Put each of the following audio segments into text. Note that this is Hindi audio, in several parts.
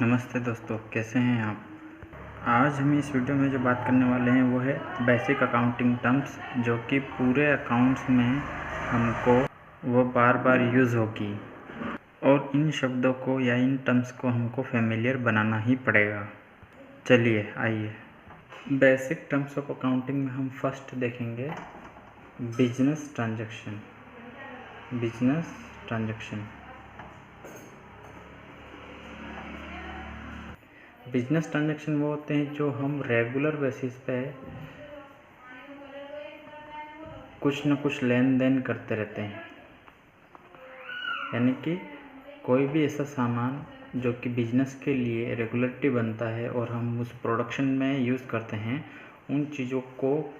नमस्ते दोस्तों, कैसे हैं आप। आज हम इस वीडियो में जो बात करने वाले हैं वो है बेसिक अकाउंटिंग टर्म्स, जो कि पूरे अकाउंट्स में हमको वो बार बार यूज़ होगी और इन शब्दों को या इन टर्म्स को हमको फेमिलियर बनाना ही पड़ेगा। चलिए आइए, बेसिक टर्म्स ऑफ अकाउंटिंग में हम फर्स्ट देखेंगे business transaction. Business transaction business transaction वो होते हैं जो हम रेगुलर बेसिस पे कुछ न कुछ लेन देन करते रहते हैं। यानी कि कोई भी ऐसा सामान जो कि बिजनेस के लिए रेगुलरिटी बनता है और हम उस प्रोडक्शन में यूज़ करते हैं, उन चीज़ों को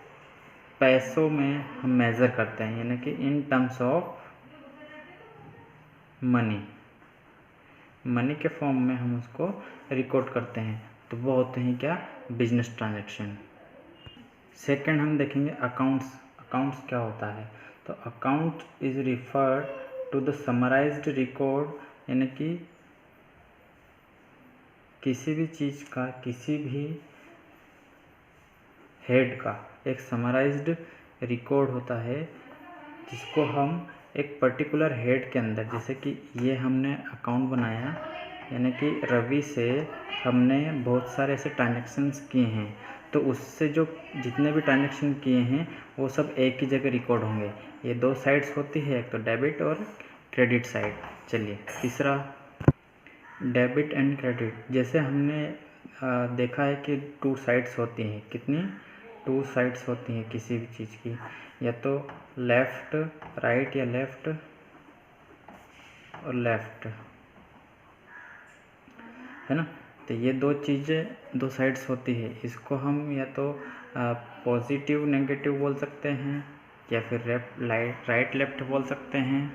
पैसों में हम मेज़र करते हैं, यानी कि इन टर्म्स ऑफ मनी के फॉर्म में हम उसको रिकॉर्ड करते हैं। तो वो होते हैं क्या, बिजनेस ट्रांजैक्शन। सेकंड हम देखेंगे अकाउंट्स। अकाउंट्स क्या होता है, तो account is referred to the summarised record, यानी कि किसी भी चीज़ का, किसी भी हेड का एक समराइज्ड रिकॉर्ड होता है, जिसको हम एक पर्टिकुलर हेड के अंदर, जैसे कि ये हमने अकाउंट बनाया, यानी कि रवि से हमने बहुत सारे ऐसे ट्रांजैक्शंस किए हैं, तो उससे जो जितने भी ट्रांजैक्शन किए हैं वो सब एक ही जगह रिकॉर्ड होंगे। ये दो साइड्स होती है, एक तो डेबिट और क्रेडिट साइड। चलिए तीसरा, डेबिट एंड क्रेडिट। जैसे हमने देखा है कि टू साइड्स होती हैं। कितनी? टू साइड्स होती हैं किसी भी चीज़ की, या तो लेफ़्ट राइट या लेफ़्ट और लेफ़्ट, है ना। तो ये दो चीज़ें, दो साइड्स होती है। इसको हम या तो पॉजिटिव नेगेटिव बोल सकते हैं, या फिर राइट लेफ्ट बोल सकते हैं।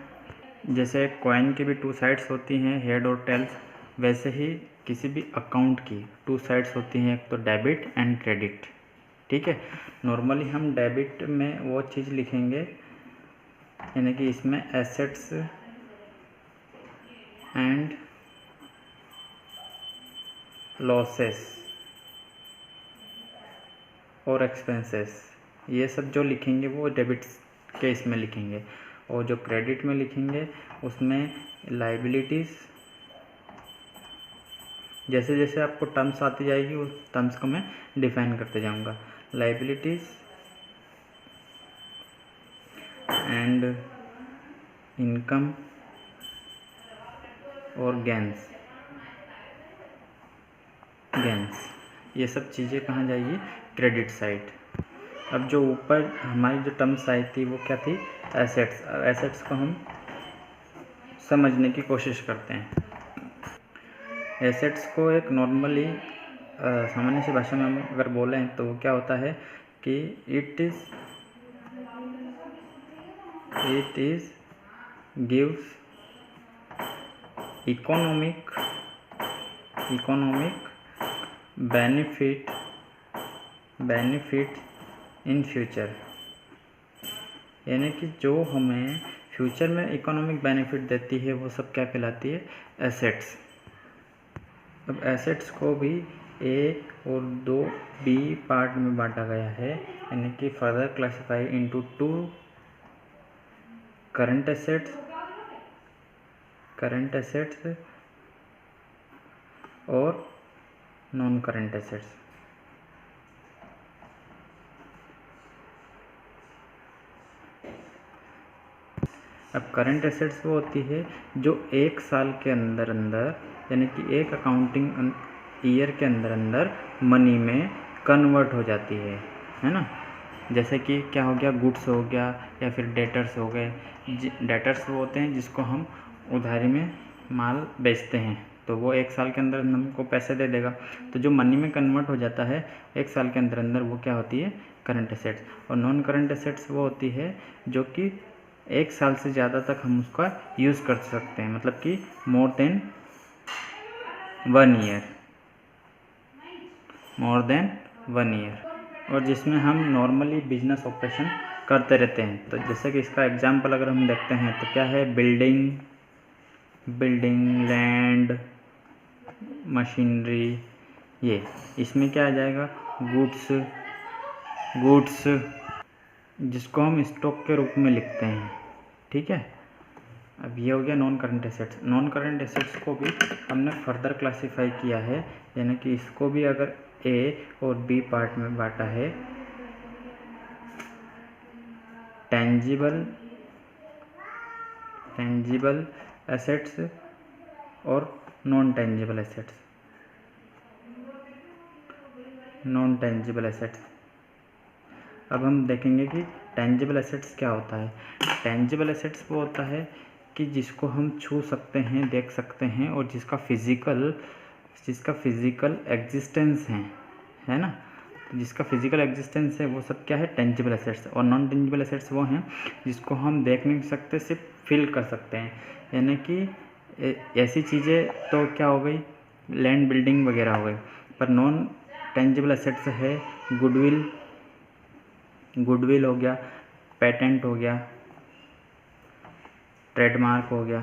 जैसे कॉइन की भी टू साइड्स होती हैं, हेड और टेल्स, वैसे ही किसी भी अकाउंट की टू साइड्स होती हैं, एक तो डेबिट एंड क्रेडिट। ठीक है, नॉर्मली हम डेबिट में वो चीज़ लिखेंगे, यानी कि इसमें एसेट्स एंड लॉसेस और एक्सपेंसेस, ये सब जो लिखेंगे वो डेबिट के इसमें लिखेंगे, और जो क्रेडिट में लिखेंगे उसमें लाइबिलिटीज़। जैसे जैसे आपको टर्म्स आती जाएगी उस टर्म्स को मैं डिफाइन करते जाऊंगा। लाइबिलिटीज़ एंड इनकम और गेंस, ये सब चीज़ें कहाँ जाएगी, क्रेडिट साइड। अब जो ऊपर हमारी जो टर्म्स आई थी वो क्या थी, एसेट्स। एसेट्स को हम समझने की कोशिश करते हैं। एसेट्स को एक नॉर्मली सामान्य सी भाषा में हम अगर बोलें तो वो क्या होता है कि it is gives economic benefit in future, यानी कि जो हमें फ्यूचर में इकोनॉमिक बेनिफिट देती है वो सब क्या कहलाती है, एसेट्स। अब एसेट्स को भी ए और दो बी पार्ट में बांटा गया है, यानी कि further classify into two, current assets और नॉन करंट एसेट्स। अब करंट एसेट्स वो होती है जो एक साल के अंदर अंदर, यानी कि एक अकाउंटिंग ईयर के अंदर अंदर मनी में कन्वर्ट हो जाती है ना। जैसे कि क्या हो गया, गुड्स हो गया, या फिर डेटर्स हो गए। डेटर्स वो होते हैं जिसको हम उधारी में माल बेचते हैं, तो वो एक साल के अंदर हमको पैसे दे देगा। तो जो मनी में कन्वर्ट हो जाता है एक साल के अंदर अंदर, वो क्या होती है, करंट एसेट्स। और नॉन करंट एसेट्स वो होती है जो कि एक साल से ज़्यादा तक हम उसका यूज़ कर सकते हैं, मतलब कि मोर देन 1 ईयर, और जिसमें हम नॉर्मली बिजनेस ऑपरेशन करते रहते हैं। तो जैसे कि इसका एग्जांपल अगर हम देखते हैं तो क्या है, बिल्डिंग, लैंड, मशीनरी, ये इसमें क्या आ जाएगा, गुड्स जिसको हम स्टॉक के रूप में लिखते हैं। ठीक है, अब ये हो गया non current assets. Non current assets को भी हमने फर्दर क्लासीफाई किया है, यानी कि इसको भी अगर ए और बी पार्ट में बांटा है, टेंजिबल एसेट्स और नॉन टेंजिबल एसेट्स। अब हम देखेंगे कि टेंजिबल एसेट्स क्या होता है। टेंजिबल एसेट्स वो होता है कि जिसको हम छू सकते हैं, देख सकते हैं, और जिसका फिजिकल एग्जिस्टेंस है ना, तो जिसका फिजिकल एग्जिस्टेंस है वो सब क्या है, टेंजिबल एसेट्स। और नॉन टेंजिबल एसेट्स वो हैं जिसको हम देख नहीं सकते, सिर्फ फील कर सकते हैं। यानी कि ऐसी चीज़ें तो क्या हो गई, लैंड, बिल्डिंग वगैरह हो गई। पर नॉन टेंजिबल एसेट्स है गुडविल हो गया, पेटेंट हो गया, ट्रेडमार्क हो गया,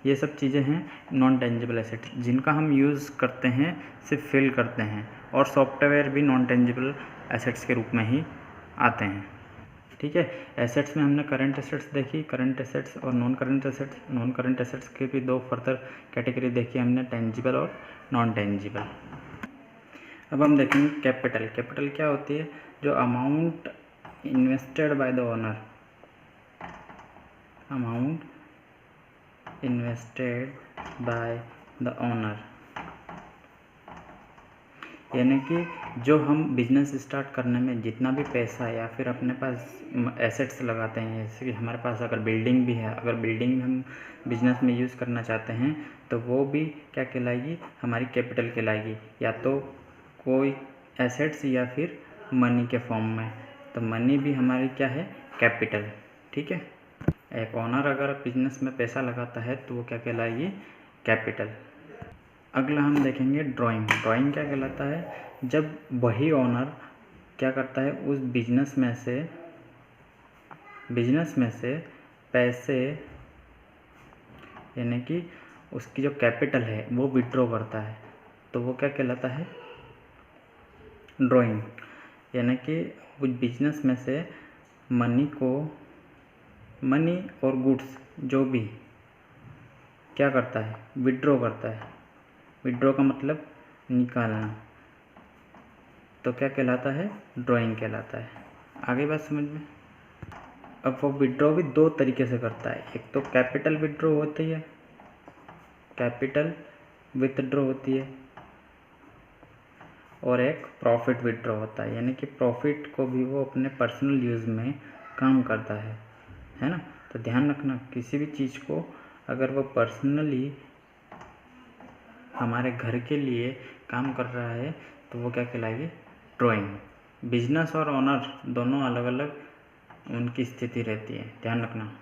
ये सब चीज़ें हैं नॉन टेंजिबल एसेट, जिनका हम यूज़ करते हैं, सिर्फ फील करते हैं। और सॉफ्टवेयर भी नॉन टेंजिबल एसेट्स के रूप में ही आते हैं। ठीक है, एसेट्स में हमने करंट एसेट्स देखी, करंट एसेट्स और non current assets. Non current assets के भी दो फर्दर कैटेगरी देखी हमने, टेंजिबल और नॉन टेंजिबल। अब हम देखेंगे कैपिटल। कैपिटल क्या होती है, जो amount invested by the owner, amount invested by the owner, यानी कि जो हम बिजनेस स्टार्ट करने में जितना भी पैसा या फिर अपने पास एसेट्स लगाते हैं, जैसे कि हमारे पास अगर बिल्डिंग भी है, अगर बिल्डिंग हम बिजनेस में यूज़ करना चाहते हैं तो वो भी क्या कहलाएगी, हमारी कैपिटल कहलाएगी, या तो कोई एसेट्स या फिर मनी के फॉर्म में। तो मनी भी हमारी क्या है, कैपिटल। ठीक है, एक ओनर अगर बिजनेस में पैसा लगाता है तो वो क्या कहलाएगी, कैपिटल। अगला हम देखेंगे ड्राइंग। ड्राइंग क्या कहलाता है, जब वही ओनर क्या करता है, उस बिजनेस में से पैसे, यानी कि उसकी जो कैपिटल है वो विड्रॉ करता है, तो वो क्या कहलाता है, ड्राइंग। यानी कि उस बिजनेस में से मनी और गुड्स जो भी क्या करता है, विड्रॉ करता है। विड्रॉ का मतलब निकालना, तो क्या कहलाता है, ड्राइंग कहलाता है। आगे बात समझ में। अब वो विड्रॉ भी दो तरीके से करता है, एक तो कैपिटल विड्रॉ होती है, कैपिटल विथड्रॉ होती है, और एक प्रॉफिट विड्रॉ होता है, यानी कि प्रॉफिट को भी वो अपने पर्सनल यूज़ में काम करता है ना। तो ध्यान रखना, किसी भी चीज़ को अगर वो पर्सनली हमारे घर के लिए काम कर रहा है तो वो क्या कहलाएगी, ड्राइंग। बिजनेस और ओनर दोनों अलग अलग उनकी स्थिति रहती है, ध्यान रखना।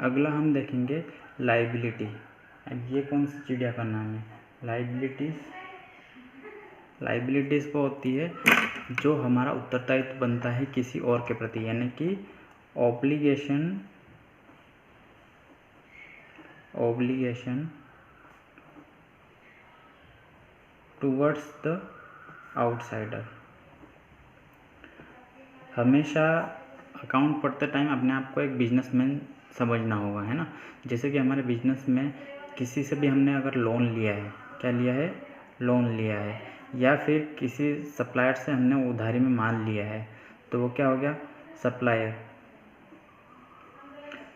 अगला हम देखेंगे लाइबिलिटी। अब ये कौन सी चिड़िया का नाम है, लाइबिलिटीज़ वो होती है जो हमारा उत्तरदायित्व बनता है किसी और के प्रति, यानी कि ऑब्लिगेशन टूवर्ड्स द आउटसाइडर। हमेशा अकाउंट पढ़ते टाइम अपने आप को एक बिजनेसमैन समझना होगा, है ना। जैसे कि हमारे बिजनेस में किसी से भी हमने अगर लोन लिया है, क्या लिया है, लोन लिया है, या फिर किसी सप्लायर से हमने उधारी में माल लिया है, तो वो क्या हो गया,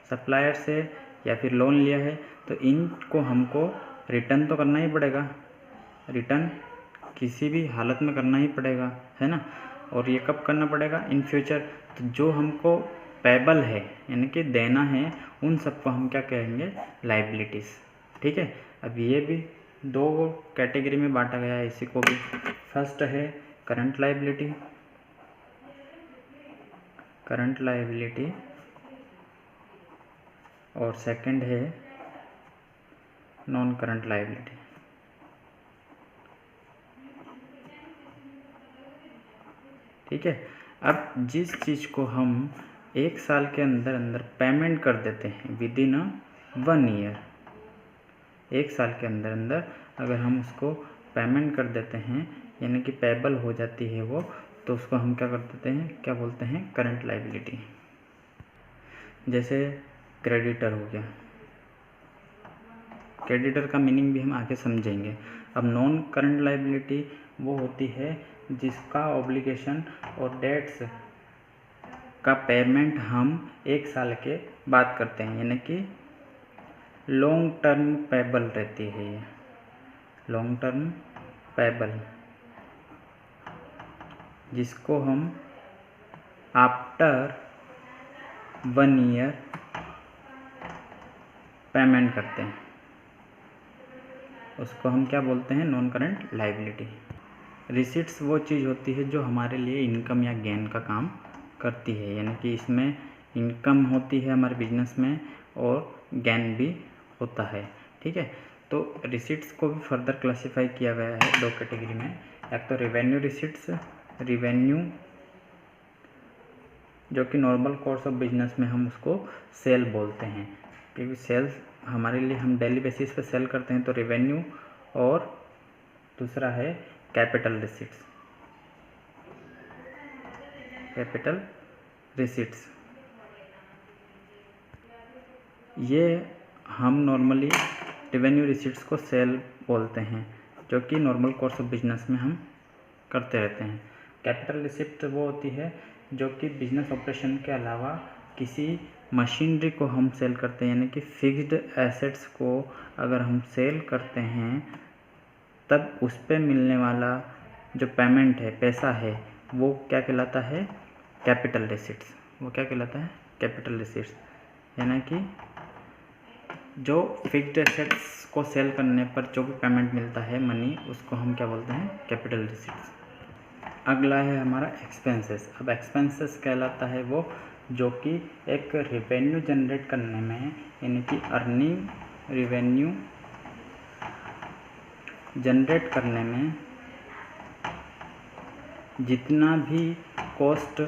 सप्लायर से या फिर लोन लिया है, तो इनको हमको रिटर्न तो करना ही पड़ेगा, रिटर्न किसी भी हालत में करना ही पड़ेगा, है ना। और ये कब करना पड़ेगा, इन फ्यूचर। तो जो हमको पेबल है, यानी कि देना है, उन सबको हम क्या कहेंगे, लाइबिलिटीज़। ठीक है, अब ये भी दो कैटेगरी में बांटा गया है इसी को भी। फर्स्ट है करंट लाइबिलिटी और सेकंड है नॉन करंट लाइबिलिटी। ठीक है, अब जिस चीज़ को हम 1 साल के अंदर पेमेंट कर देते हैं, विदिन 1 ईयर, 1 साल के अंदर अंदर अगर हम उसको पेमेंट कर देते हैं, यानी कि पेबल हो जाती है वो, तो उसको हम क्या कर देते हैं, क्या बोलते हैं, करंट लायबिलिटी। जैसे क्रेडिटर हो गया, क्रेडिटर का मीनिंग भी हम आगे समझेंगे। अब नॉन करंट लायबिलिटी वो होती है जिसका ऑब्लिगेशन और डेट्स का पेमेंट हम 1 साल के बाद करते हैं, यानी कि लॉन्ग टर्म पेबल रहती है ये, लॉन्ग टर्म पेबल, जिसको हम आफ्टर 1 ईयर पेमेंट करते हैं, उसको हम क्या बोलते हैं, नॉन करंट लायबिलिटी। रिसीट्स वो चीज़ होती है जो हमारे लिए इनकम या गेन का काम करती है, यानी कि इसमें इनकम होती है हमारे बिजनेस में और गेन भी होता है, ठीक है। तो रिसीट्स को भी फर्दर क्लासिफाई किया गया है 2 कैटेगरी में। एक तो रेवेन्यू रिसीट्स, रेवेन्यू जो कि नॉर्मल कोर्स ऑफ बिजनेस में हम उसको सेल बोलते हैं, क्योंकि सेल्स हमारे लिए हम डेली बेसिस पे सेल करते हैं, तो रेवेन्यू। और दूसरा है कैपिटल रिसीट्स, कैपिटल रिसीट्स ये हम नॉर्मली रेवेन्यू रिसीट्स को सेल बोलते हैं, जो कि नॉर्मल कोर्स ऑफ बिजनेस में हम करते रहते हैं। कैपिटल रिसिप्ट वो होती है जो कि बिजनेस ऑपरेशन के अलावा किसी मशीनरी को हम सेल करते हैं, यानी कि फिक्स्ड एसेट्स को अगर हम सेल करते हैं तब उस पर मिलने वाला जो पेमेंट है, पैसा है, वो क्या कहलाता है, कैपिटल रिसिट्स। वो क्या कहलाता है, कैपिटल रिसिट्स, यानी कि जो फिक्स्ड एसेट्स को सेल करने पर जो भी पेमेंट मिलता है मनी, उसको हम क्या बोलते हैं, कैपिटल रिसिट्स। अगला है हमारा एक्सपेंसेस। अब एक्सपेंसेस कहलाता है वो जो कि एक रेवेन्यू जनरेट करने में, यानी कि अर्निंग रेवेन्यू जनरेट करने में जितना भी कॉस्ट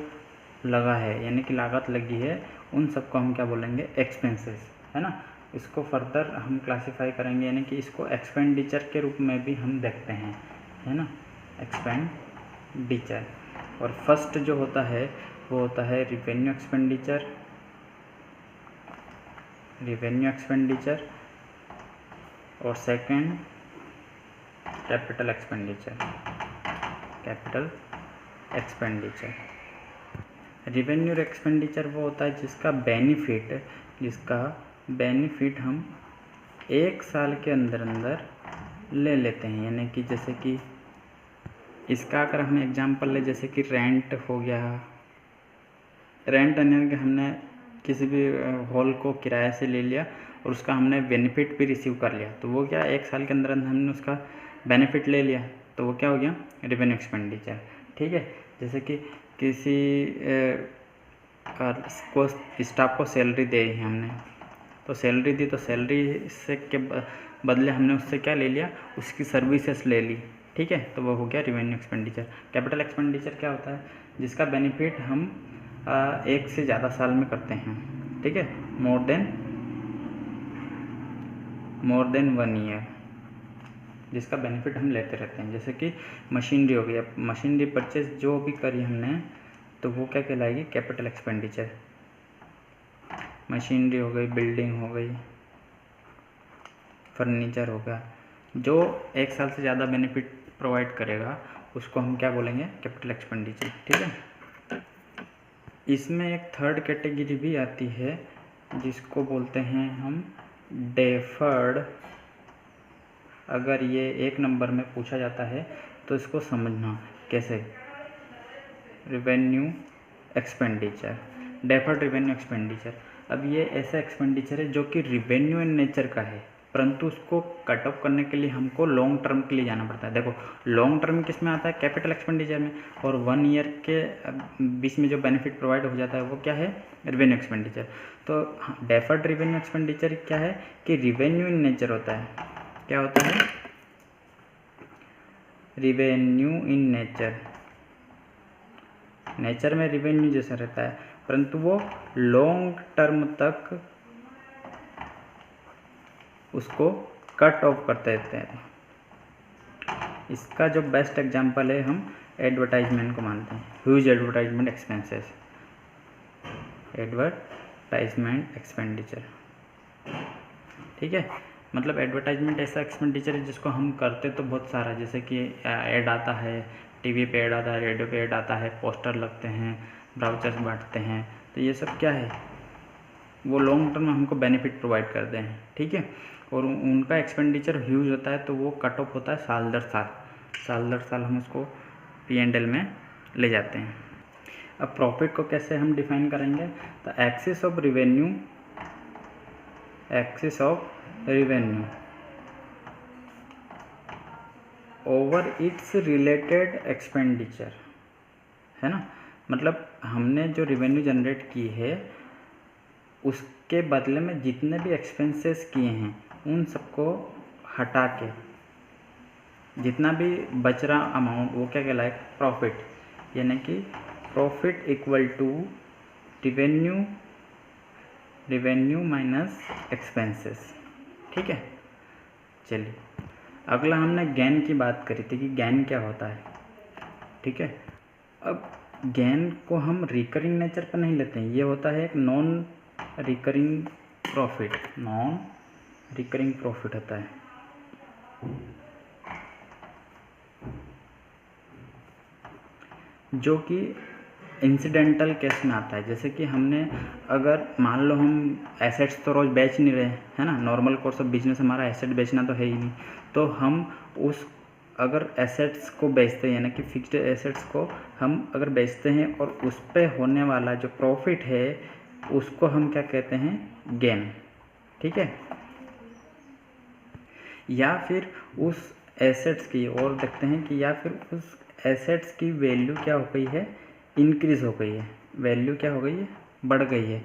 लगा है, यानी कि लागत लगी है, उन सबको हम क्या बोलेंगे, एक्सपेंसेस, है ना। इसको फर्दर हम क्लासिफाई करेंगे, यानी कि इसको एक्सपेंडिचर के रूप में भी हम देखते हैं, है ना, एक्सपेंडिचर। और फर्स्ट जो होता है वो होता है रिवेन्यू एक्सपेंडिचर, रिवेन्यू एक्सपेंडिचर, और second capital expenditure, capital expenditure. Revenue expenditure वो होता है जिसका बेनिफिट हम 1 साल के अंदर अंदर ले लेते हैं, यानी कि जैसे कि इसका अगर हम एग्जांपल ले, जैसे कि रेंट हो गया, रेंट यानी कि हमने किसी भी हॉल को किराए से ले लिया और उसका हमने बेनिफिट भी रिसीव कर लिया, तो वो क्या 1 साल के अंदर अंदर हमने उसका बेनिफिट ले लिया, तो वो क्या हो गया, रेवेन्यू एक्सपेंडिचर, ठीक है। जैसे कि किसी को स्टाफ को सैलरी दी है हमने, तो सैलरी दी, तो सैलरी से के बदले हमने उससे क्या ले लिया, उसकी सर्विसेज ले ली, ठीक है, तो वो हो गया रेवेन्यू एक्सपेंडिचर। कैपिटल एक्सपेंडिचर क्या होता है, जिसका बेनिफिट हम 1 से ज़्यादा साल में करते हैं, ठीक है, मोर देन 1 ईयर, जिसका बेनिफिट हम लेते रहते हैं। जैसे कि मशीनरी हो गई, मशीनरी परचेज जो भी करी हमने, तो वो क्या कहलाएगी, कैपिटल एक्सपेंडिचर। मशीनरी हो गई, बिल्डिंग हो गई, फर्नीचर हो गया, जो 1 साल से ज़्यादा बेनिफिट प्रोवाइड करेगा उसको हम क्या बोलेंगे, कैपिटल एक्सपेंडिचर, ठीक है। इसमें एक थर्ड कैटेगरी भी आती है जिसको बोलते हैं हम डेफर्ड। अगर ये 1 नंबर में पूछा जाता है तो इसको समझना कैसे, revenue expenditure, deferred revenue expenditure. अब ये ऐसा एक्सपेंडिचर है जो कि रेवेन्यू इन नेचर का है, परंतु उसको कट ऑफ करने के लिए हमको लॉन्ग टर्म के लिए जाना पड़ता है। देखो लॉन्ग टर्म किस में आता है, कैपिटल एक्सपेंडिचर में, और 1 ईयर के बीच में जो बेनिफिट प्रोवाइड हो जाता है वो क्या है, रेवेन्यू एक्सपेंडिचर। तो डेफर्ड रेवेन्यू एक्सपेंडिचर क्या है कि रेवेन्यू इन नेचर होता है, क्या होता है, रेवेन्यू इन नेचर में रेवेन्यू जैसा रहता है, परंतु वो लॉन्ग टर्म तक उसको कट ऑफ कर देते हैं। इसका जो बेस्ट एग्जांपल है हम एडवर्टाइजमेंट को मानते हैं, huge advertisement expenses, advertisement expenditure. ठीक है, मतलब एडवर्टाइजमेंट ऐसा एक्सपेंडिचर है जिसको हम करते तो बहुत सारा, जैसे कि ऐड आता है, टीवी पे ऐड आता है, रेडियो पे ऐड आता है, पोस्टर लगते हैं, ब्राउचर्स बांटते हैं, तो ये सब क्या है, वो लॉन्ग टर्म में हमको बेनिफिट प्रोवाइड करते हैं। ठीक है, और उनका एक्सपेंडिचर ह्यूज होता है तो वो कट ऑफ होता है साल दर साल हम उसको P&L में ले जाते हैं। अब प्रॉफिट को कैसे हम डिफाइन करेंगे, तो axis of revenue over it's related expenditure, है ना। मतलब हमने जो रिवेन्यू जनरेट की है उसके बदले में जितने भी एक्सपेंसेस किए हैं उन सबको हटा के जितना भी बच रहा अमाउंट वो क्या कहलाएगा, प्रॉफिट। यानी कि profit equal to revenue minus expenses. ठीक है, चलिए अगला हमने गेन की बात करी थी कि गेन क्या होता है। ठीक है, अब गेन को हम रिकरिंग नेचर पर नहीं लेते हैं, ये होता है एक नॉन रिकरिंग प्रॉफिट होता है। जो कि इंसिडेंटल केस में आता है, जैसे कि हमने अगर मान लो हम एसेट्स तो रोज़ बेच नहीं रहे, है ना, नॉर्मल कोर्स ऑफ बिजनेस हमारा एसेट बेचना तो है ही नहीं, तो हम उस अगर एसेट्स को बेचते हैं यानी कि फिक्स्ड एसेट्स को हम अगर बेचते हैं और उस पर होने वाला जो प्रॉफिट है उसको हम क्या कहते हैं, गेन। ठीक है, या फिर उस एसेट्स की और देखते हैं कि या फिर उस एसेट्स की वैल्यू क्या हो गई है, इंक्रीज़ हो गई है, वैल्यू क्या हो गई है, बढ़ गई है।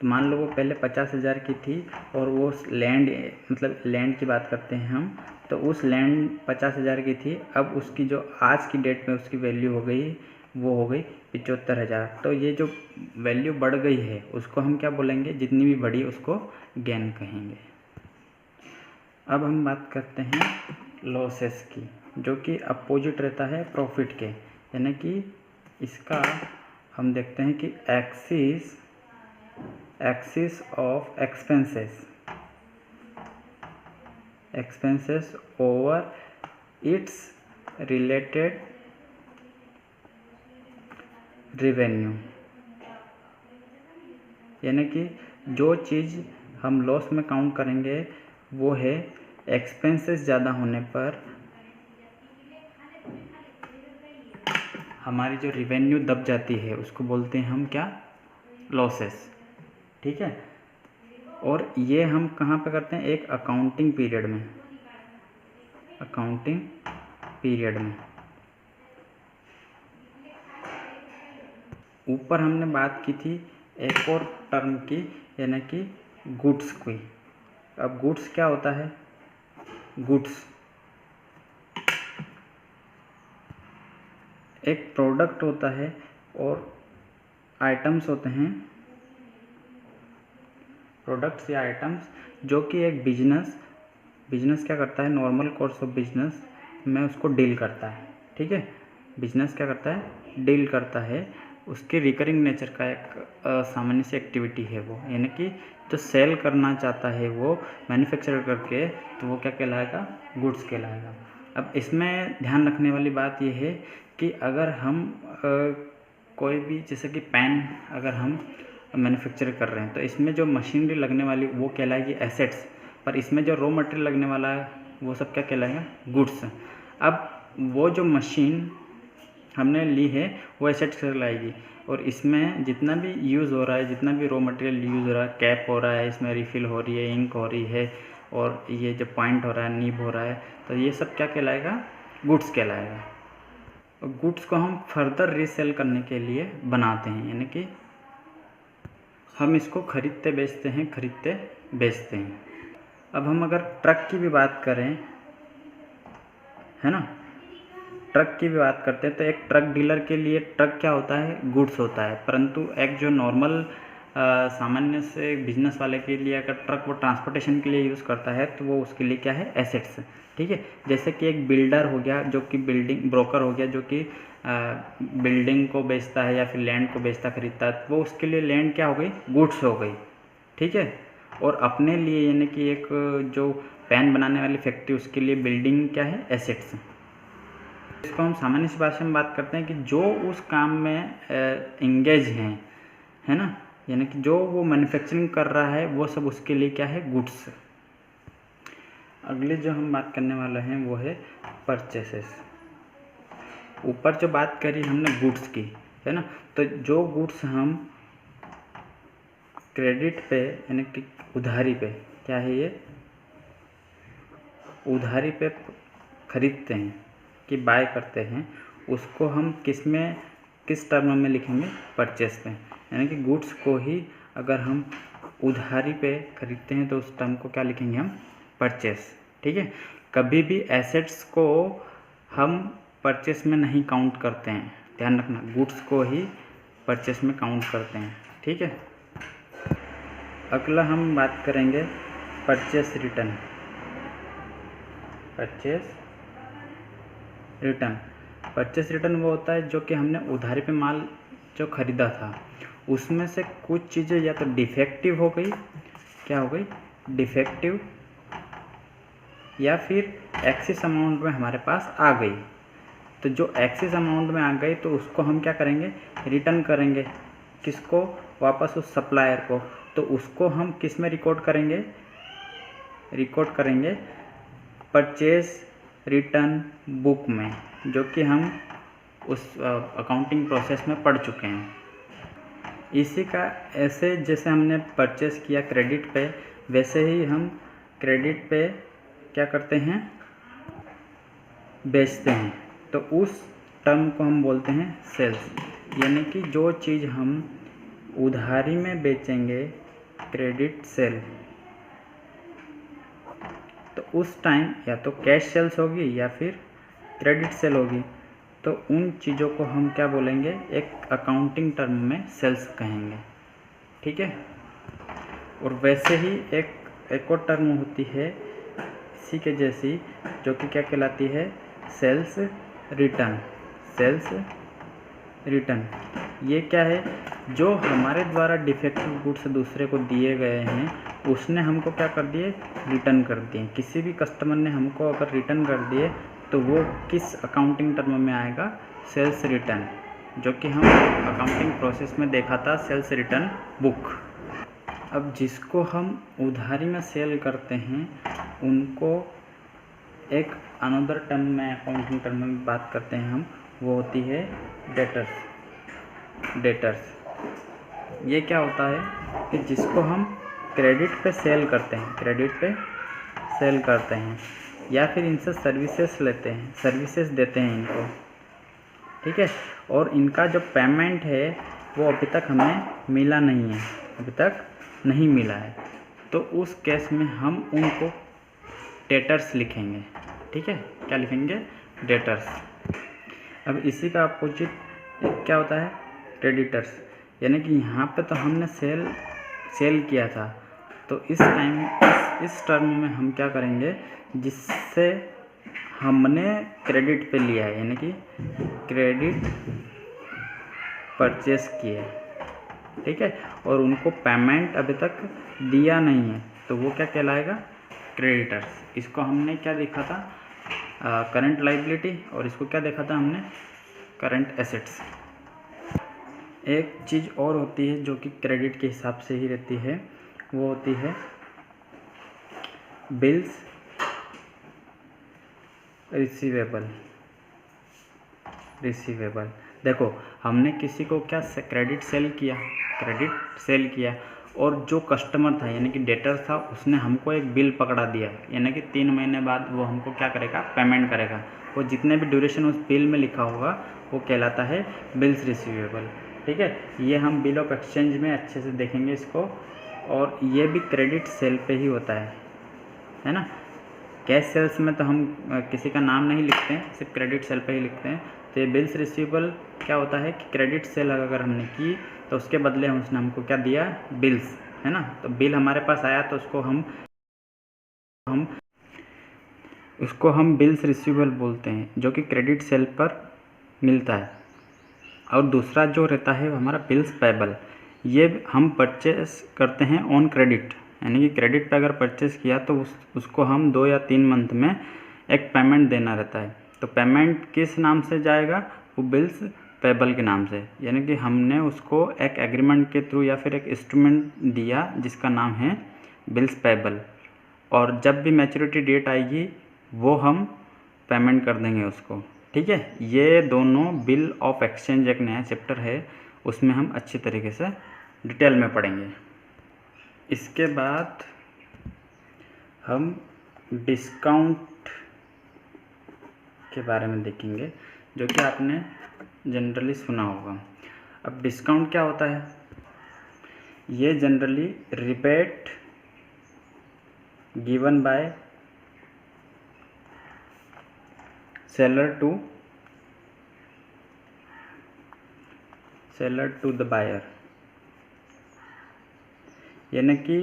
तो मान लो वो पहले 50,000 की थी और वो लैंड, मतलब लैंड की बात करते हैं हम, तो उस लैंड 50,000 की थी, अब उसकी जो आज की डेट में उसकी वैल्यू हो गई, वो हो गई 75,000। तो ये जो वैल्यू बढ़ गई है उसको हम क्या बोलेंगे, जितनी भी बढ़ी उसको गेन कहेंगे। अब हम बात करते हैं लॉसेस की, जो कि अपोजिट रहता है प्रॉफिट के, यानी कि इसका हम देखते हैं कि axis of expenses over it's related revenue, यानी कि जो चीज़ हम लॉस में काउंट करेंगे वो है एक्सपेंसेस ज़्यादा होने पर हमारी जो रिवेन्यू दब जाती है उसको बोलते हैं हम क्या, लॉसेस। ठीक है, और ये हम कहाँ पे करते हैं, एक अकाउंटिंग पीरियड में। ऊपर हमने बात की थी एक और टर्म की, यानी कि गुड्स की। अब गुड्स क्या होता है, गुड्स एक प्रोडक्ट होता है और आइटम्स होते हैं, प्रोडक्ट्स या आइटम्स, जो कि एक बिजनेस क्या करता है, नॉर्मल कोर्स ऑफ बिजनेस में उसको डील करता है। ठीक है, बिजनेस क्या करता है, डील करता है, उसके रिकरिंग नेचर का एक सामान्य सी एक्टिविटी है वो, यानी कि जो सेल करना चाहता है वो मैन्युफैक्चर करके, तो वो क्या कहलाएगा, गुड्स कहलाएगा। अब इसमें ध्यान रखने वाली बात यह है कि अगर हम कोई भी, जैसे कि पेन अगर हम मैन्युफैक्चर कर रहे हैं तो इसमें जो मशीनरी लगने वाली वो कहलाएगी एसेट्स, पर इसमें जो रॉ मटेरियल लगने वाला है वो सब क्या कहलाएगा, गुड्स। अब वो जो मशीन हमने ली है वो एसेट्स कहलाएगी, और इसमें जितना भी यूज़ हो रहा है, जितना भी रॉ मटेरियल यूज़ हो रहा है, कैप हो रहा है, इसमें रिफ़िल हो रही है, इंक हो रही है, और ये जो पॉइंट हो रहा है, नीब हो रहा है, तो ये सब क्या कहलाएगा, गुड्स कहलाएगा। गुड्स को हम फर्दर रीसेल करने के लिए बनाते हैं, यानी कि हम इसको खरीदते बेचते हैं। अब हम अगर ट्रक की भी बात करें, है ना, ट्रक की भी बात करते हैं, तो एक ट्रक डीलर के लिए ट्रक क्या होता है, गुड्स होता है, परंतु एक जो नॉर्मल सामान्य से बिजनेस वाले के लिए अगर ट्रक वो ट्रांसपोर्टेशन के लिए यूज़ करता है तो वो उसके लिए क्या है, एसेट्स। ठीक है, जैसे कि एक बिल्डर हो गया जो कि बिल्डिंग ब्रोकर हो गया जो कि बिल्डिंग को बेचता है या फिर लैंड को बेचता खरीदता है, तो वो उसके लिए लैंड क्या हो गई, गुड्स हो गई। ठीक है, और अपने लिए यानी कि एक जो पेन बनाने वाली फैक्ट्री उसके लिए बिल्डिंग क्या है, एसेट्स। इसको हम सामान्य सी भाषा में बात करते हैं कि जो उस काम में इंगेज हैं, है ना, यानी कि जो वो मैन्युफैक्चरिंग कर रहा है वो सब उसके लिए क्या है, गुड्स। अगले जो हम बात करने वाले हैं वो है परचेसेस। ऊपर जो बात करी हमने गुड्स की, है ना, तो जो गुड्स हम क्रेडिट पे यानी कि उधारी पे, क्या है ये, उधारी पे खरीदते हैं कि बाय करते हैं, उसको हम किस टर्म में लिखेंगे, परचेस पे। यानी कि गुड्स को ही अगर हम उधारी पे खरीदते हैं तो उस टर्म को क्या लिखेंगे हम, परचेस। ठीक है, कभी भी एसेट्स को हम परचेस में नहीं काउंट करते हैं, ध्यान रखना, गुड्स को ही परचेस में काउंट करते हैं। ठीक है, अगला हम बात करेंगे परचेस रिटर्न। परचेस रिटर्न वो होता है जो कि हमने उधारी पे माल जो ख़रीदा था उसमें से कुछ चीज़ें या तो डिफेक्टिव हो गई, क्या हो गई, डिफेक्टिव, या फिर एक्सेस अमाउंट में हमारे पास आ गई। तो जो एक्सेस अमाउंट में आ गई तो उसको हम क्या करेंगे, रिटर्न करेंगे। किसको, वापस उस सप्लायर को। तो उसको हम किस में रिकॉर्ड करेंगे, परचेस रिटर्न बुक में, जो कि हम उस अकाउंटिंग प्रोसेस में पढ़ चुके हैं। इसी का ऐसे जैसे हमने परचेस किया क्रेडिट पे, वैसे ही हम क्रेडिट पे क्या करते हैं, बेचते हैं। तो उस टर्म को हम बोलते हैं सेल्स। यानी कि जो चीज़ हम उधारी में बेचेंगे, क्रेडिट सेल, तो उस टाइम या तो कैश सेल्स होगी या फिर क्रेडिट सेल होगी। तो उन चीज़ों को हम क्या बोलेंगे, एक अकाउंटिंग टर्म में सेल्स कहेंगे। ठीक है, और वैसे ही एक और टर्म होती है इसी के जैसी, जो कि क्या कहलाती है, सेल्स रिटर्न। ये क्या है, जो हमारे द्वारा डिफेक्टिव गुड्स दूसरे को दिए गए हैं उसने हमको क्या कर दिए, रिटर्न कर दिए। किसी भी कस्टमर ने हमको अगर रिटर्न कर दिए तो वो किस अकाउंटिंग टर्म में आएगा, सेल्स रिटर्न, जो कि हम अकाउंटिंग प्रोसेस में देखा था, सेल्स रिटर्न बुक। अब जिसको हम उधारी में सेल करते हैं उनको एक अनदर टर्म में, अकाउंटिंग टर्म में बात करते हैं हम, वो होती है डेटर्स। ये क्या होता है कि जिसको हम क्रेडिट पे सेल करते हैं या फिर इनसे सर्विसेज लेते हैं, सर्विसेज देते हैं इनको। ठीक है, और इनका जो पेमेंट है वो अभी तक हमें मिला है, तो उस केस में हम उनको डेटर्स लिखेंगे। ठीक है, क्या लिखेंगे, डेटर्स। अब इसी का अपोजिट क्या होता है, क्रेडिटर्स। यानी कि यहाँ पे तो हमने सेल किया था, तो इस टाइम इस टर्म में हम क्या करेंगे, जिससे हमने क्रेडिट पे लिया है, यानी कि क्रेडिट परचेस किया, ठीक है, और उनको पेमेंट अभी तक दिया नहीं है, तो वो क्या कहलाएगा, क्रेडिटर्स। इसको हमने क्या देखा था, करंट लायबिलिटी, और इसको क्या देखा था हमने, करंट एसेट्स। एक चीज़ और होती है जो कि क्रेडिट के हिसाब से ही रहती है, वो होती है बिल्स रिसीवेबल। देखो, हमने किसी को क्या क्रेडिट सेल किया, और जो कस्टमर था यानी कि डेटर था, उसने हमको एक बिल पकड़ा दिया, यानी कि 3 महीने बाद वो हमको क्या करेगा, पेमेंट करेगा। वो जितने भी ड्यूरेशन उस बिल में लिखा होगा वो कहलाता है बिल्स रिसीवेबल। ठीक है, ये हम बिल ऑफ एक्सचेंज में अच्छे से देखेंगे इसको, और ये भी क्रेडिट सेल पे ही होता है ना। कैश सेल्स में तो हम किसी का नाम नहीं लिखते हैं, सिर्फ क्रेडिट सेल पे ही लिखते हैं। तो ये बिल्स रिसीवेबल क्या होता है कि क्रेडिट सेल अगर हमने की तो उसके बदले उसने हमको क्या दिया, बिल्स, है ना। तो बिल हमारे पास आया तो उसको हम बिल्स रिसीवेबल बोलते हैं, जो कि क्रेडिट सेल पर मिलता है। और दूसरा जो रहता है हमारा बिल्स पेबल, ये हम परचेस करते हैं ऑन क्रेडिट, यानी कि क्रेडिट पे अगर परचेस किया तो उसको हम 2 या 3 मंथ में एक पेमेंट देना रहता है। तो पेमेंट किस नाम से जाएगा, वो बिल्स पेबल के नाम से, यानी कि हमने उसको एक एग्रीमेंट के थ्रू या फिर एक इंस्ट्रूमेंट दिया जिसका नाम है बिल्स पेबल, और जब भी मैच्योरिटी डेट आएगी वो हम पेमेंट कर देंगे उसको, ठीक है। ये दोनों बिल ऑफ एक्सचेंज एक नया चैप्टर है, उसमें हम अच्छी तरीके से डिटेल में पढ़ेंगे। इसके बाद हम डिस्काउंट के बारे में देखेंगे, जो कि आपने जनरली सुना होगा। अब डिस्काउंट क्या होता है, ये generally rebate given by seller to the buyer, यानी कि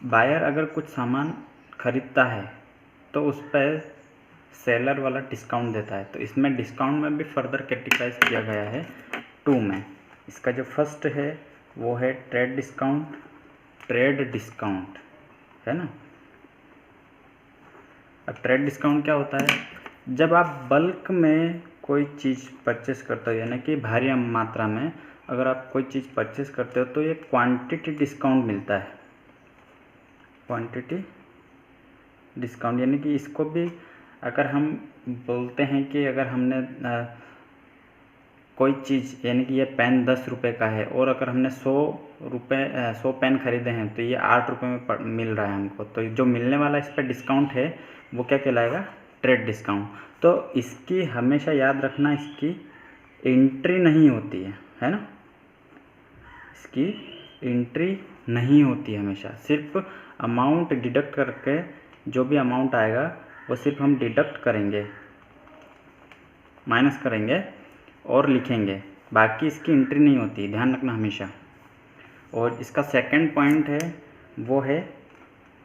बायर अगर कुछ सामान खरीदता है तो उस पर सेलर वाला डिस्काउंट देता है। तो इसमें डिस्काउंट में भी फर्दर कैटेगराइज किया गया है 2 में। इसका जो फर्स्ट है वो है ट्रेड डिस्काउंट, है ना। अब ट्रेड डिस्काउंट क्या होता है, जब आप बल्क में कोई चीज़ परचेस करते हो, यानी कि भारी मात्रा में अगर आप कोई चीज़ परचेस करते हो तो ये क्वांटिटी डिस्काउंट मिलता है। क्वांटिटी डिस्काउंट, यानी कि इसको भी अगर हम बोलते हैं कि अगर हमने कोई चीज़, यानी कि ये पेन 10 रुपये का है और अगर हमने 100 पेन खरीदे हैं तो ये 8 रुपये में मिल रहा है हमको, तो जो मिलने वाला इस पर डिस्काउंट है वो क्या कहलाएगा, ट्रेड डिस्काउंट। तो इसकी हमेशा याद रखना, इसकी एंट्री नहीं होती है ना, इसकी एंट्री नहीं होती है हमेशा, सिर्फ अमाउंट डिडक्ट करके जो भी अमाउंट आएगा वो सिर्फ हम डिडक्ट करेंगे, माइनस करेंगे और लिखेंगे, बाकी इसकी एंट्री नहीं होती, ध्यान रखना हमेशा। और इसका सेकंड पॉइंट है वो है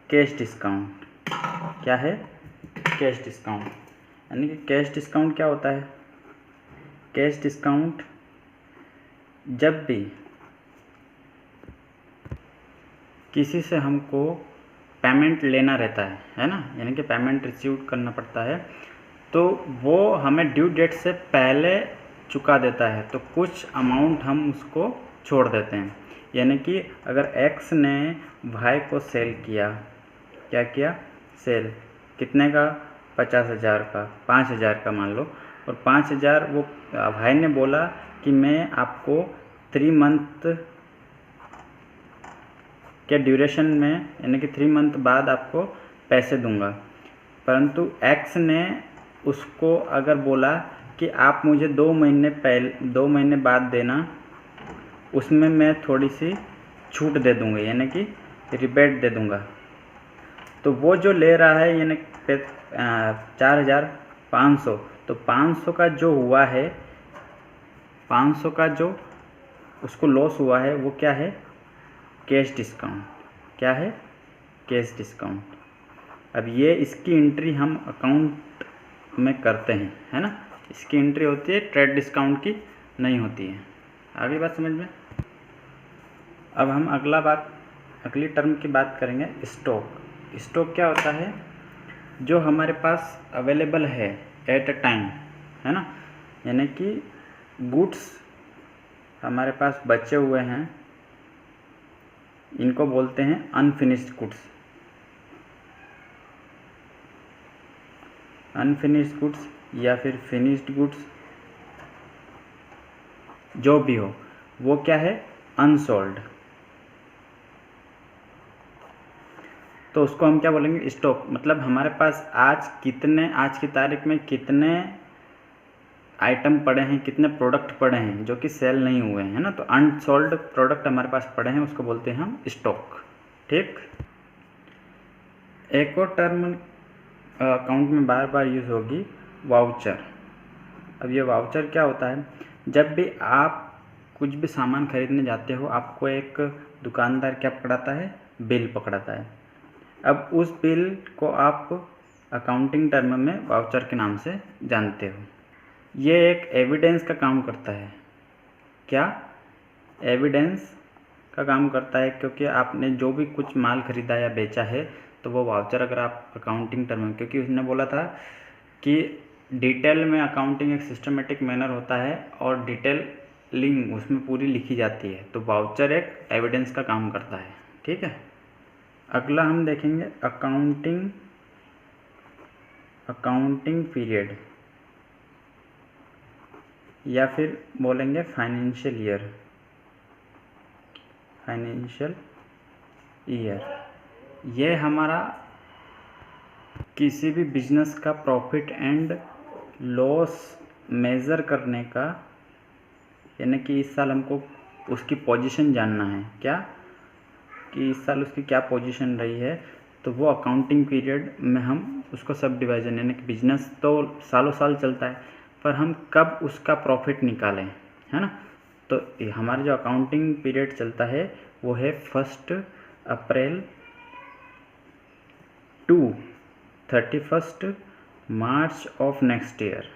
कैश डिस्काउंट। क्या है, कैश डिस्काउंट, यानी कि कैश डिस्काउंट क्या होता है, कैश डिस्काउंट जब भी किसी से हमको पेमेंट लेना रहता है ना, यानी कि पेमेंट रिसीव करना पड़ता है, तो वो हमें ड्यू डेट से पहले चुका देता है, तो कुछ अमाउंट हम उसको छोड़ देते हैं। यानी कि अगर एक्स ने वाई को सेल किया, क्या किया, सेल कितने का, 50,000 का, 5,000 का मान लो, और 5,000 वो भाई ने बोला कि मैं आपको 3 मंथ के ड्यूरेशन में, यानी कि 3 मंथ बाद आपको पैसे दूंगा, परंतु एक्स ने उसको अगर बोला कि आप मुझे 2 महीने बाद देना, उसमें मैं थोड़ी सी छूट दे दूँगा, यानी कि रिबेट दे दूँगा, तो वो जो ले रहा है यानी 4,500, तो 500 का जो हुआ है, 500 का जो उसको लॉस हुआ है वो क्या है, कैश डिस्काउंट। क्या है, कैश डिस्काउंट। अब ये इसकी एंट्री हम अकाउंट में करते हैं, है ना, इसकी एंट्री होती है, ट्रेड डिस्काउंट की नहीं होती है। आगे बात समझ में। अब हम अगली टर्म की बात करेंगे, स्टॉक। स्टॉक क्या होता है, जो हमारे पास अवेलेबल है एट अ टाइम, है ना, यानी कि गुड्स हमारे पास बचे हुए हैं, इनको बोलते हैं अनफिनिश्ड गुड्स। अनफिनिश्ड गुड्स या फिर फिनिश्ड गुड्स, जो भी हो, वो क्या है, अनसोल्ड। तो उसको हम क्या बोलेंगे, स्टॉक। मतलब हमारे पास आज की तारीख में कितने आइटम पड़े हैं, कितने प्रोडक्ट पड़े हैं जो कि सेल नहीं हुए हैं ना, तो अनसोल्ड प्रोडक्ट हमारे पास पड़े हैं, उसको बोलते हैं हम स्टॉक। ठीक। एक और टर्म अकाउंट में बार बार यूज़ होगी, वाउचर। अब ये वाउचर क्या होता है, जब भी आप कुछ भी सामान खरीदने जाते हो, आपको एक दुकानदार क्या पकड़ाता है? बिल पकड़ाता है। अब उस बिल को आप अकाउंटिंग टर्म में वाउचर के नाम से जानते हो। ये एक एविडेंस का काम करता है। क्या? एविडेंस का काम करता है, क्योंकि आपने जो भी कुछ माल खरीदा या बेचा है तो वो वाउचर अगर आप अकाउंटिंग टर्म में, क्योंकि उसने बोला था कि डिटेल में अकाउंटिंग एक सिस्टमेटिक मैनर होता है और डिटेलिंग उसमें पूरी लिखी जाती है, तो वाउचर एक एविडेंस का काम करता है। ठीक है, अगला हम देखेंगे अकाउंटिंग पीरियड, या फिर बोलेंगे फाइनेंशियल ईयर। ये हमारा किसी भी बिजनेस का प्रॉफिट एंड लॉस मेज़र करने का, यानी कि इस साल हमको उसकी पोजीशन जानना है। क्या? कि इस साल उसकी क्या पोजीशन रही है, तो वो अकाउंटिंग पीरियड में हम उसको सब डिवीज़न, यानी कि बिजनेस तो सालों साल चलता है, पर हम कब उसका प्रॉफिट निकालें, है ना। तो हमारा जो अकाउंटिंग पीरियड चलता है वो है 1 April to 31 March of next year.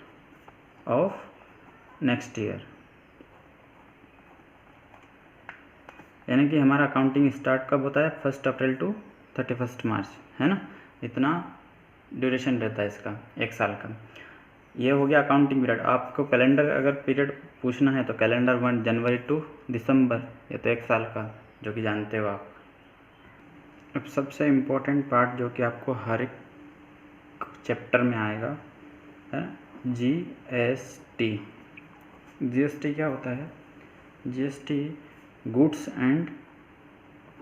यानी कि हमारा अकाउंटिंग स्टार्ट कब होता है? 1 अप्रैल टू 31 मार्च, है ना। इतना ड्यूरेशन रहता है इसका, एक साल का। ये हो गया अकाउंटिंग पीरियड। आपको कैलेंडर अगर पीरियड पूछना है तो कैलेंडर 1 जनवरी टू दिसंबर, ये तो एक साल का, जो कि जानते हो आप। अब सबसे इम्पोर्टेंट पार्ट जो कि आपको हर एक चैप्टर में आएगा है जीएसटी। जीएसटी क्या होता है? जीएसटी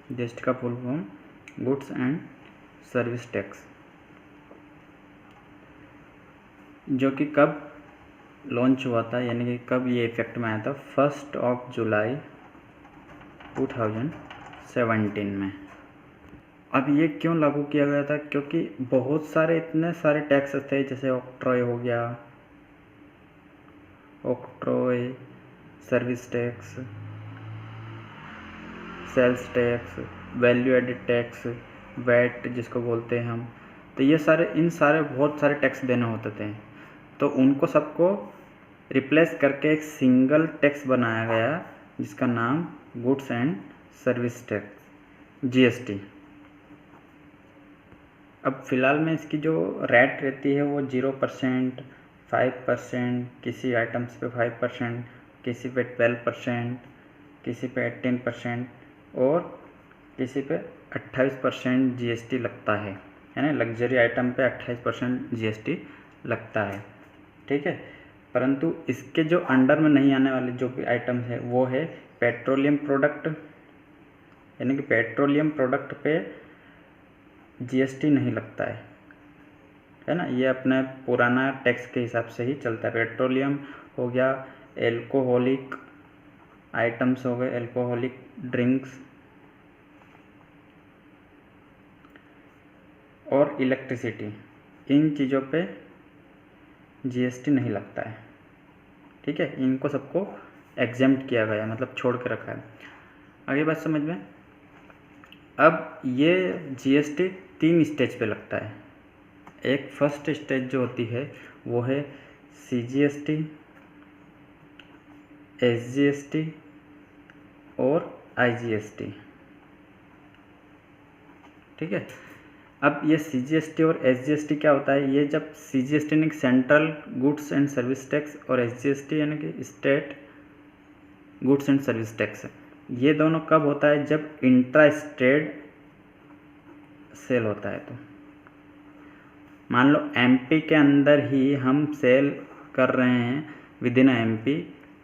जीएसटी का full form goods and service tax, जो कि कब लॉन्च हुआ था, यानी कि कब ये इफेक्ट में आया था? 1 जुलाई 2017 में। अब ये क्यों लागू किया गया था? क्योंकि बहुत सारे इतने सारे टैक्स थे, जैसे ऑक्ट्रॉय हो गया, service tax, sales tax, value added tax, VAT जिसको बोलते हैं हम, तो ये सारे बहुत सारे टैक्स देने होते थे। तो उनको सबको रिप्लेस करके एक सिंगल टैक्स बनाया गया, जिसका नाम goods and service tax, GST. अब फ़िलहाल में इसकी जो रेट रहती है वो 0%, 5%, किसी आइटम्स पे 5%, किसी पे 12%, किसी पे 18% और किसी पे 28% जीएसटी लगता है ना। लग्जरी आइटम पे 28% जीएसटी लगता है। ठीक है, परंतु इसके जो अंडर में नहीं आने वाले जो भी आइटम है वो है पेट्रोलियम प्रोडक्ट, यानी कि पेट्रोलियम प्रोडक्ट पे जीएसटी नहीं लगता है ना। ये अपने पुराना टैक्स के हिसाब से ही चलता है। पेट्रोलियम हो गया, एल्कोहलिक आइटम्स हो गए, एल्कोहलिक ड्रिंक्स और इलेक्ट्रिसिटी, इन चीज़ों पे जीएसटी नहीं लगता है। ठीक है, इनको सबको एग्जेम्प्ट किया गया, मतलब छोड़ के रखा है। आगे बात समझ में। अब ये जीएसटी 3 स्टेज पे लगता है। एक फर्स्ट स्टेज जो होती है वो है सीजीएसटी, एसजीएसटी और आईजीएसटी। ठीक है, अब ये सीजीएसटी और एसजीएसटी क्या होता है? ये जब सीजीएसटी यानी कि central goods and service tax और एसजीएसटी यानी कि state goods and service tax, ये दोनों कब होता है? जब इंट्रा स्टेट सेल होता है। तो मान लो एमपी के अंदर ही हम सेल कर रहे हैं विद इन एमपी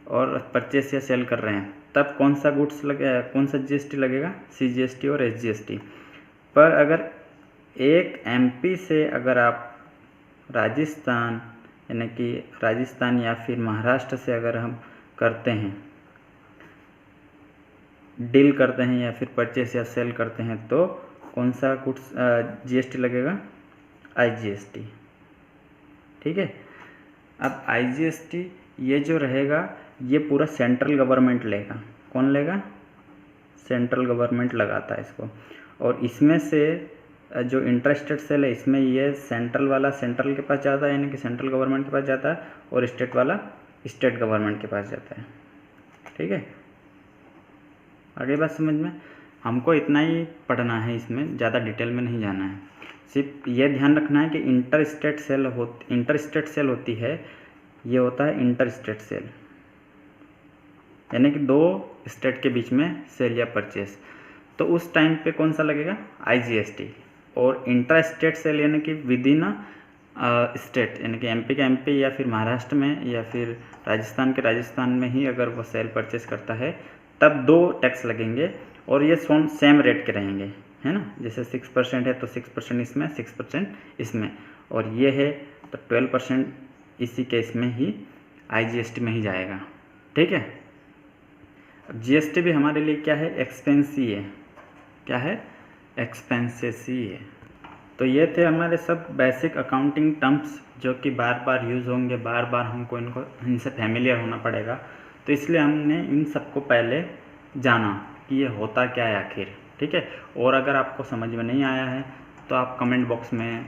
और परचेस या सेल कर रहे हैं, तब कौन सा गुड्स लगेगा, कौन सा जीएसटी लगेगा? सीजीएसटी और एसजीएसटी। पर अगर एक एमपी से अगर आप राजस्थान, यानी कि राजस्थान या फिर महाराष्ट्र से अगर हम करते हैं, डील करते हैं या फिर परचेस या सेल करते हैं, तो कौन सा गुड्स जीएसटी लगेगा? आईजीएसटी। ठीक है, अब आईजीएसटी ये जो रहेगा ये पूरा सेंट्रल गवर्नमेंट लेगा। कौन लेगा? सेंट्रल गवर्नमेंट लगाता है इसको। और इसमें से जो इंटरस्टेट सेल है इसमें ये सेंट्रल वाला सेंट्रल के पास जाता है, यानी कि सेंट्रल गवर्नमेंट के पास जाता है, और स्टेट वाला स्टेट गवर्नमेंट के पास जाता है। ठीक है, आगे बात समझ में? हमको इतना ही पढ़ना है, इसमें ज़्यादा डिटेल में नहीं जाना है। सिर्फ ये ध्यान रखना है कि इंटरस्टेट सेल होती है, ये होता है इंटरस्टेट सेल, यानी कि दो स्टेट के बीच में सेल या परचेस। तो उस टाइम पे कौन सा लगेगा? IGST। और इंट्रा स्टेट सेल यानी कि विद इन स्टेट, यानी कि MP का MP या फिर महाराष्ट्र में या फिर राजस्थान के राजस्थान में ही अगर वो सेल परचेस करता है तब 2 टैक्स लगेंगे, और ये सेम रेट के रहेंगे, है ना। जैसे 6% है तो 6% इसमें, 6% इसमें, और ये है तो 12% इसी केस में ही IGST में ही जाएगा। ठीक है, GST भी हमारे लिए क्या है? एक्सपेंस ही है। क्या है? एक्सपेंसेस ही है। तो ये थे हमारे सब बेसिक अकाउंटिंग टर्म्स जो कि बार बार यूज़ होंगे, बार बार हमको इनसे फैमिलियर होना पड़ेगा। तो इसलिए हमने इन सबको पहले जाना कि ये होता क्या है आखिर। ठीक है, और अगर आपको समझ में नहीं आया है तो आप कमेंट बॉक्स में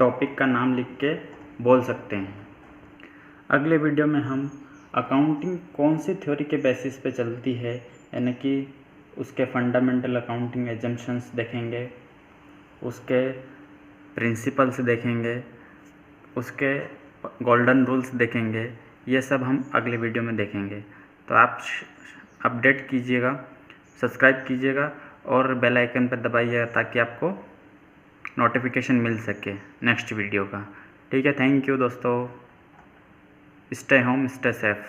टॉपिक का नाम लिख के बोल सकते हैं। अगले वीडियो में हम अकाउंटिंग कौन सी थ्योरी के बेसिस पे चलती है, यानी कि उसके फंडामेंटल अकाउंटिंग एजम्पशंस देखेंगे, उसके प्रिंसिपल्स देखेंगे, उसके गोल्डन रूल्स देखेंगे। ये सब हम अगले वीडियो में देखेंगे। तो आप अपडेट कीजिएगा, सब्सक्राइब कीजिएगा और बेल आइकन पर दबाइएगा ताकि आपको नोटिफिकेशन मिल सके नेक्स्ट वीडियो का। ठीक है, थैंक यू दोस्तों। Stay home, stay safe.